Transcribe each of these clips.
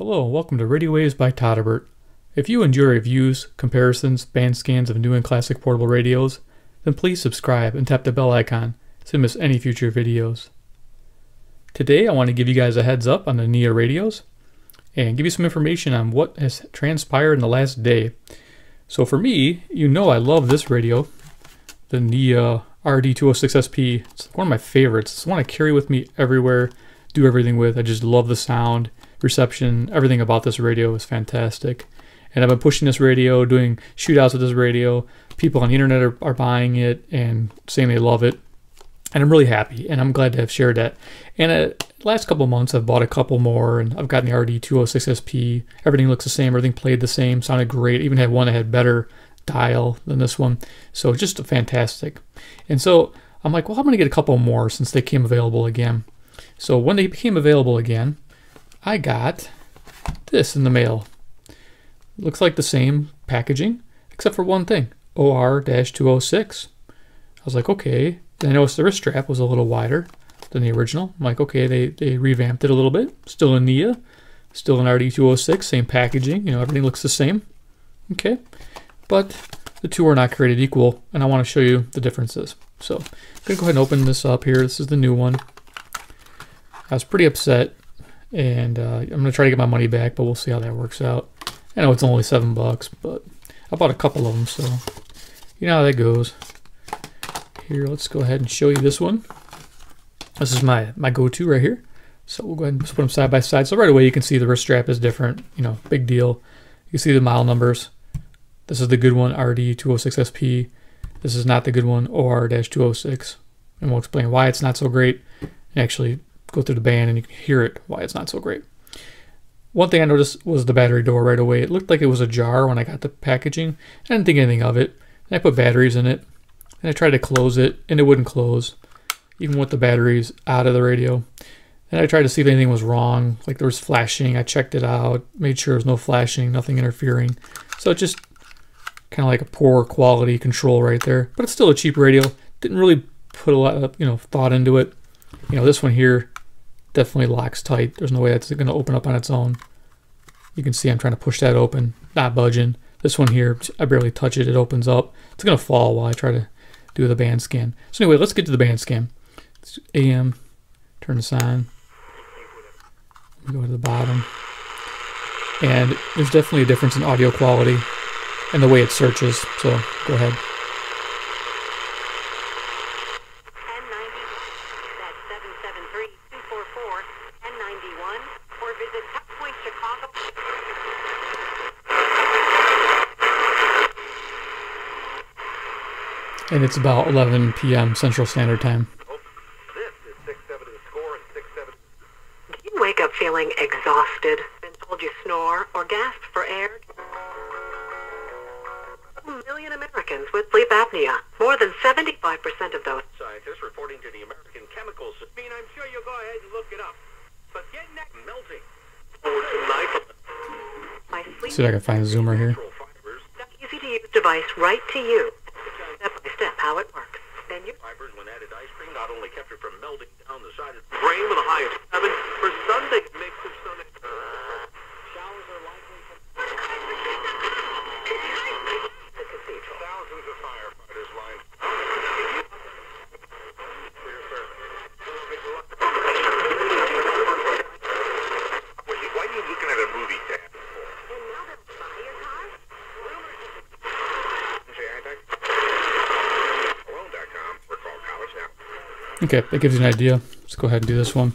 Hello, welcome to Radio Waves by Todderbert. If you enjoy reviews, comparisons, band scans of new and classic portable radios, then please subscribe and tap the bell icon so you miss any future videos. Today I want to give you guys a heads up on the NIA radios and give you some information on what has transpired in the last day. So for me, you know I love this radio, the NIA RD-206SP. It's one of my favorites. It's the one I carry with me everywhere, do everything with. I just love the sound, reception, everything about this radio is fantastic. And I've been pushing this radio, doing shootouts with this radio. People on the internet are buying it and saying they love it. And I'm really happy, and I'm glad to have shared that. And the last couple of months, I've bought a couple more, and I've gotten the RD-206SP. Everything looks the same, everything played the same, sounded great. Even had one that had better dial than this one. So just fantastic. And so I'm like, well, I'm going to get a couple more since they came available again. So when they became available again, I got this in the mail. Looks like the same packaging, except for one thing, OR-206. I was like, okay. Then I noticed the wrist strap was a little wider than the original. I'm like, okay, they revamped it a little bit. Still in NIA, still in RD-206, same packaging. You know, everything looks the same. Okay, but the two are not created equal, and I want to show you the differences. So I'm gonna go ahead and open this up here. This is the new one. I was pretty upset, and I'm gonna try to get my money back, but we'll see how that works out. I know it's only $7, but I bought a couple of them, so you know how that goes. Here, let's go ahead and show you this one. This is my go-to right here. So we'll go ahead and just put them side by side. So right away you can see the wrist strap is different, you know, big deal. You can see the model numbers. This is the good one, RD-206SP. This is not the good one, OR-206. And we'll explain why it's not so great. And actually go through the band and you can hear it, why it's not so great. One thing I noticed was the battery door right away. It looked like it was ajar when I got the packaging. I didn't think anything of it. And I put batteries in it. And I tried to close it, and it wouldn't close, even with the batteries out of the radio. And I tried to see if anything was wrong, like there was flashing. I checked it out, made sure there was no flashing, nothing interfering. So it just kind of like a poor quality control right there. But it's still a cheap radio. Didn't really put a lot of thought into it. You know, this one here definitely locks tight. There's no way that's going to open up on its own. You can see I'm trying to push that open, not budging. This one here, I barely touch it. It opens up. It's going to fall while I try to do the band scan. So anyway, let's get to the band scan. Let's AM, turn this on. Go to the bottom. And there's definitely a difference in audio quality and the way it searches. So go ahead. And it's about 11 p.m. Central Standard Time. This is 6-7 to the score and 6-7. Do you wake up feeling exhausted? Been told you snore or gasp for air? 1 million Americans with sleep apnea. More than 75% of those scientists reporting to the American Chemical Society. I'm sure you'll go ahead and look it up. But get next melting. My sleep. See if I can find a zoomer here. Easy to use device right to you. Step by step how it works. Then you fibers when added ice cream not only kept it from melting down the side of the brain with a high of 7 for Sunday mix of stomach. Showers are likely from the cathedral. Thousands of firefighters lined for your service. Why are you looking at a movie tab? And now they're buying your car? Okay, that gives you an idea. Let's go ahead and do this one.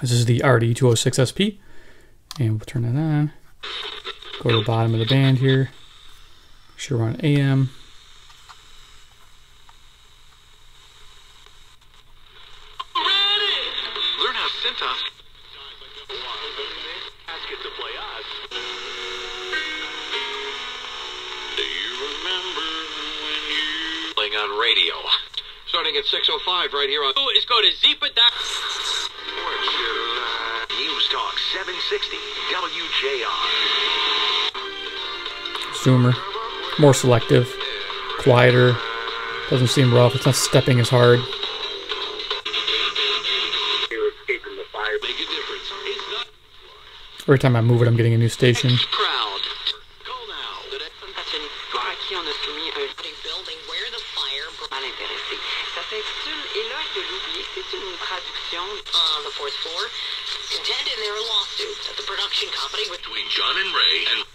This is the RD-206SP, and we'll turn that on. Go to the bottom of the band here. Make sure we're on AM. Learn how Cintas. Ask it to play us. Do you remember when you playing on radio? Starting at 6:05 right here on. Is go to Zipa. News Talk 760 WJR. Zoomer, more selective, quieter, doesn't seem rough. It's not stepping as hard. Every time I move it, I'm getting a new station. Proud. Call now. Qui on a soumis un building where the fire mal intéressé. Ça s'intitule Éloge de l'oubli. C'est une traduction on the fourth floor. Contend in their lawsuit at the production company Between John and Ray and...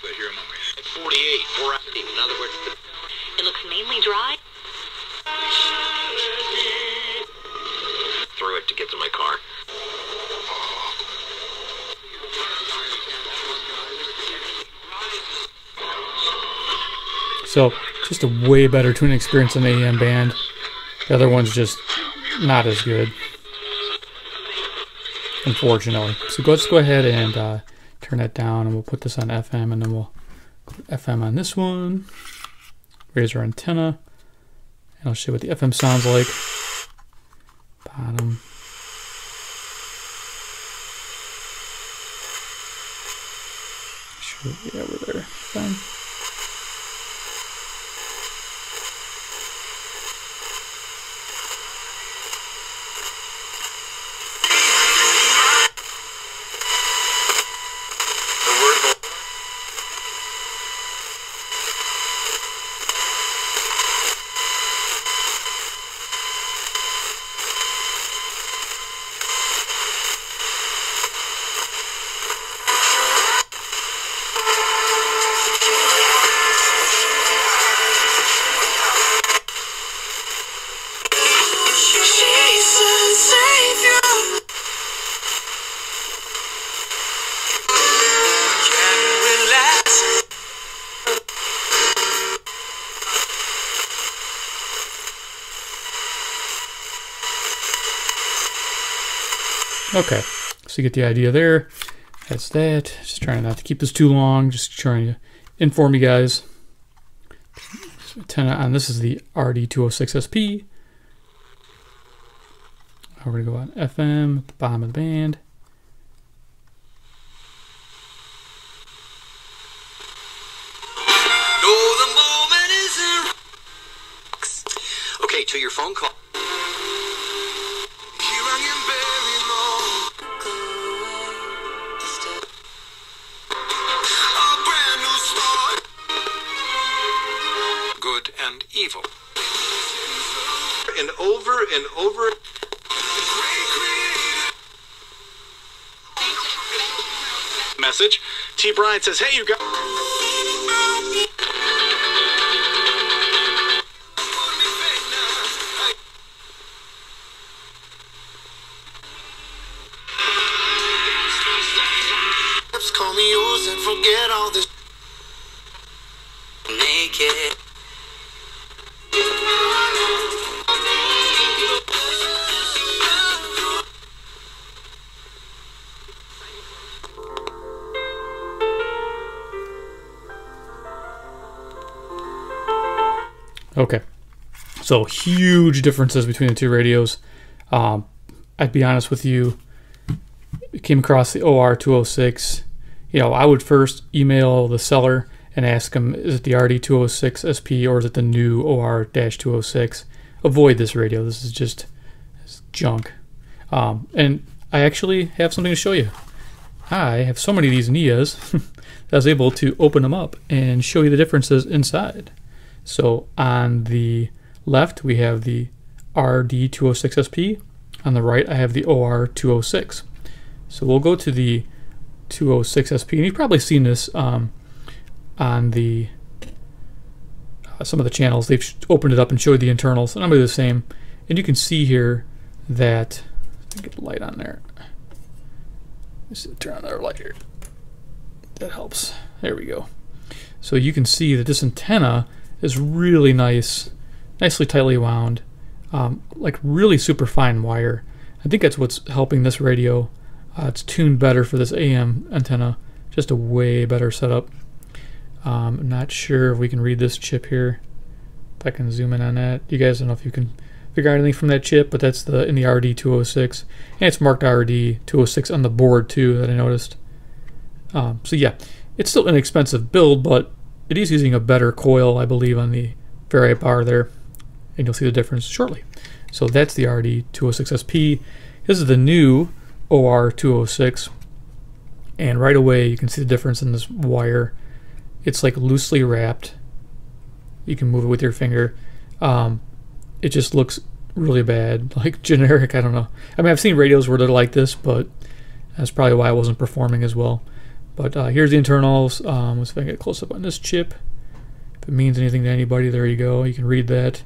But here among me. 48. Or in other words, it looks mainly dry. Through it to get to my car. So, just a way better tuning experience than the AM band. The other one's just not as good, unfortunately. So let's go ahead and turn that down, and we'll put this on FM, and then we'll put FM on this one. Raise our antenna, and I'll show you what the FM sounds like. Bottom. Sure, yeah, we're there. Fine. Okay, so you get the idea there. That's that. Just trying not to keep this too long. Just trying to inform you guys. Antenna on this is the RD-206SP. We're going to go on FM, the bottom of the band. Okay, to your phone call. Good and evil. And over and over. Message. T. Bryant says, hey, you got... Call me yours and forget all this. Naked. Okay, so huge differences between the two radios. I'd be honest with you, came across the OR-206. You know, I would first email the seller and ask them, is it the RD-206SP or is it the new OR-206? Avoid this radio. This is just junk. And I actually have something to show you. I have so many of these NIAs that I was able to open them up and show you the differences inside. So on the left, we have the RD-206SP. On the right, I have the OR-206. So we'll go to the 206SP, and you've probably seen this on the some of the channels. They've opened it up and showed the internals, and I'm going to do the same. And you can see here that, get the light on there. Let's turn on our light here. That helps. There we go. So you can see that this antenna is really nice, nicely tightly wound, like really super fine wire. I think that's what's helping this radio. It's tuned better for this AM antenna, just a way better setup. I'm not sure if we can read this chip here. If I can zoom in on that. You guys don't know if you can figure out anything from that chip, but that's in the RD-206. And it's marked RD-206 on the board too, that I noticed. So yeah, it's still an inexpensive build, but it is using a better coil, I believe, on the Ferrite bar there. And you'll see the difference shortly. So that's the RD-206SP. This is the new OR-206, and right away you can see the difference in this wire. It's like loosely wrapped. You can move it with your finger. It just looks really bad, like generic. I don't know. I mean, I've seen radios where they're like this, but that's probably why it wasn't performing as well. But here's the internals. Let's see if I can get a close up on this chip. If it means anything to anybody, there you go. You can read that.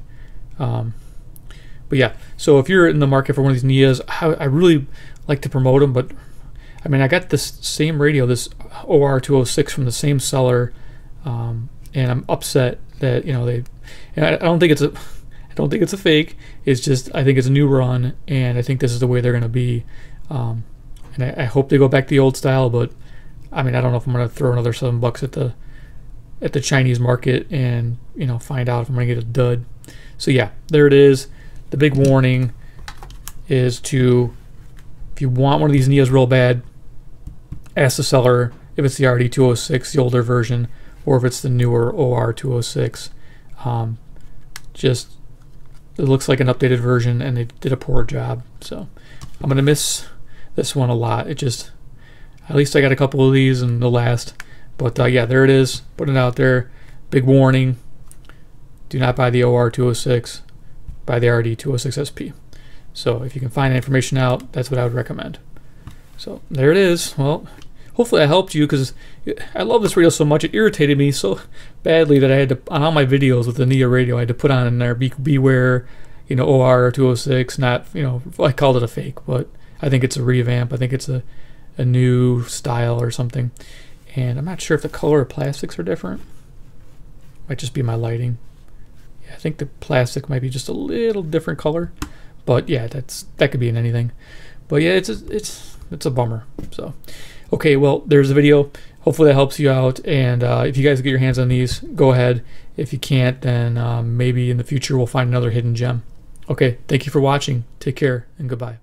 But yeah, so if you're in the market for one of these NIAs, I really like to promote them. But I mean, I got this same radio, this OR-206 from the same seller, and I'm upset that, you know, they. And I don't think it's a fake. It's just, I think it's a new run, and I think this is the way they're going to be. And I hope they go back to the old style, but I mean, I don't know if I'm going to throw another $7 at the Chinese market and, you know, find out if I'm going to get a dud. So yeah, there it is. The big warning is to, if you want one of these NIAs real bad, ask the seller if it's the RD-206, the older version, or if it's the newer OR-206. Just, it looks like an updated version, and they did a poor job. So I'm gonna miss this one a lot. It just, at least I got a couple of these and they'll last. But yeah, there it is. Put it out there. Big warning. Do not buy the OR-206. Buy the RD-206SP. So if you can find information out, that's what I would recommend. So there it is. Well, hopefully I helped you, because I love this radio so much. It irritated me so badly that I had to, on all my videos with the NIA radio, I had to put on in there, beware, you know, OR-206, not, you know, I called it a fake, but I think it's a revamp. I think it's a new style or something. And I'm not sure if the color of plastics are different. Might just be my lighting. Yeah, I think the plastic might be just a little different color. But yeah, that could be in anything. But yeah, it's a bummer. So okay, well, there's the video. Hopefully that helps you out. And if you guys get your hands on these, go ahead. If you can't, then maybe in the future we'll find another hidden gem. Okay, thank you for watching. Take care and goodbye.